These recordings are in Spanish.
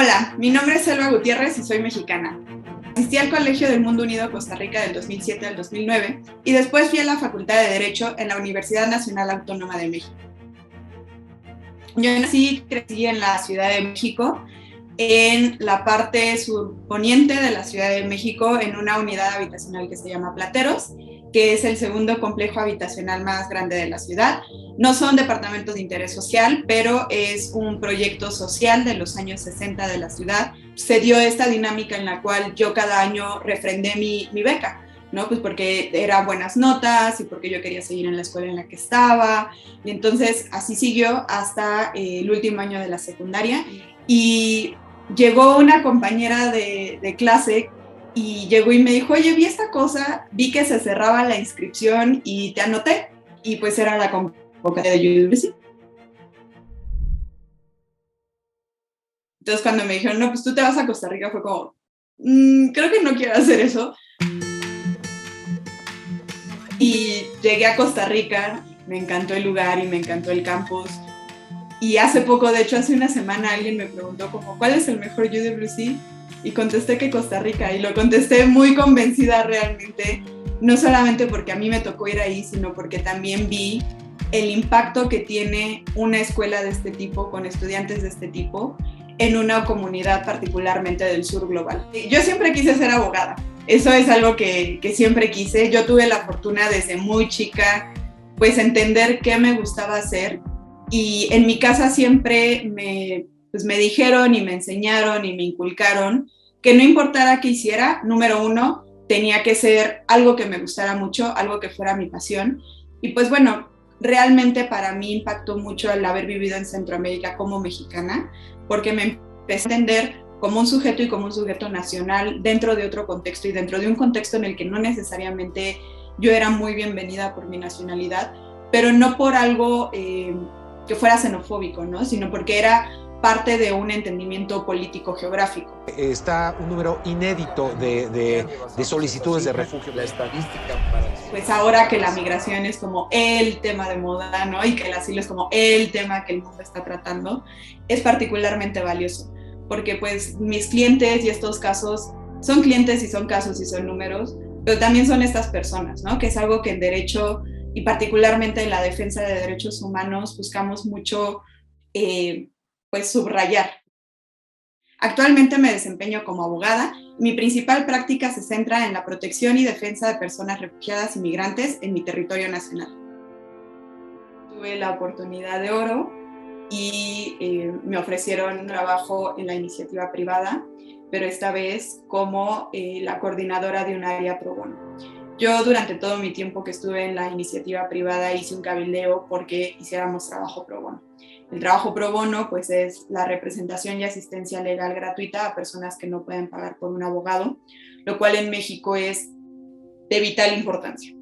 Hola, mi nombre es Selva Gutiérrez y soy mexicana. Asistí al Colegio del Mundo Unido Costa Rica del 2007 al 2009 y después fui a la Facultad de Derecho en la Universidad Nacional Autónoma de México. Yo nací y crecí en la Ciudad de México, en la parte surponiente de la Ciudad de México, en una unidad habitacional que se llama Plateros, que es el segundo complejo habitacional más grande de la ciudad. No son departamentos de interés social, pero es un proyecto social de los años 60 de la ciudad. Se dio esta dinámica en la cual yo cada año refrendé mi beca, ¿no? Pues porque eran buenas notas y porque yo quería seguir en la escuela en la que estaba. Y entonces así siguió hasta el último año de la secundaria. Y llegó una compañera de clase y llegó y me dijo, oye, vi esta cosa, vi que se cerraba la inscripción y te anoté. Y pues era la convocatoria de UWC. Entonces cuando me dijeron, no, pues tú te vas a Costa Rica, fue como, creo que no quiero hacer eso. Y llegué a Costa Rica, me encantó el lugar y me encantó el campus. Y hace poco, de hecho hace una semana, alguien me preguntó como, ¿cuál es el mejor UWC? Y contesté que Costa Rica, y lo contesté muy convencida realmente, no solamente porque a mí me tocó ir ahí, sino porque también vi el impacto que tiene una escuela de este tipo, con estudiantes de este tipo, en una comunidad particularmente del sur global. Yo siempre quise ser abogada, eso es algo que siempre quise. Yo tuve la fortuna desde muy chica, pues entender qué me gustaba hacer, y en mi casa siempre me dijeron y me enseñaron y me inculcaron que no importara qué hiciera, número uno, tenía que ser algo que me gustara mucho, algo que fuera mi pasión. Y pues bueno, realmente para mí impactó mucho el haber vivido en Centroamérica como mexicana, porque me empecé a entender como un sujeto y como un sujeto nacional dentro de otro contexto y dentro de un contexto en el que no necesariamente yo era muy bienvenida por mi nacionalidad, pero no por algo que fuera xenofóbico, ¿no? Sino porque era parte de un entendimiento político geográfico. Está un número inédito de solicitudes de refugio. La estadística para... Pues ahora que la migración es como el tema de moda, ¿no? Y que el asilo es como el tema que el mundo está tratando, es particularmente valioso, porque pues mis clientes y estos casos son clientes y son casos y son números, pero también son estas personas, ¿no? Que es algo que en derecho y particularmente en la defensa de derechos humanos buscamos mucho pues subrayar. Actualmente me desempeño como abogada. Mi principal práctica se centra en la protección y defensa de personas refugiadas y migrantes en mi territorio nacional. Tuve la oportunidad de oro y me ofrecieron trabajo en la iniciativa privada, pero esta vez como la coordinadora de un área pro bono. Yo durante todo mi tiempo que estuve en la iniciativa privada hice un cabildeo porque hiciéramos trabajo pro bono. El trabajo pro bono pues es la representación y asistencia legal gratuita a personas que no pueden pagar por un abogado, lo cual en México es de vital importancia.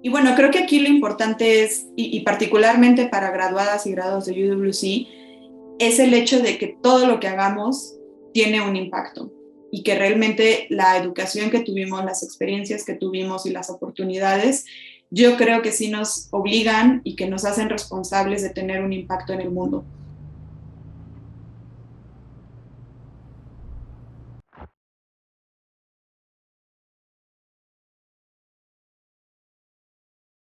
Y bueno, creo que aquí lo importante es, y particularmente para graduadas y graduados de UWC, es el hecho de que todo lo que hagamos tiene un impacto y que realmente la educación que tuvimos, las experiencias que tuvimos y las oportunidades, yo creo que sí nos obligan y que nos hacen responsables de tener un impacto en el mundo.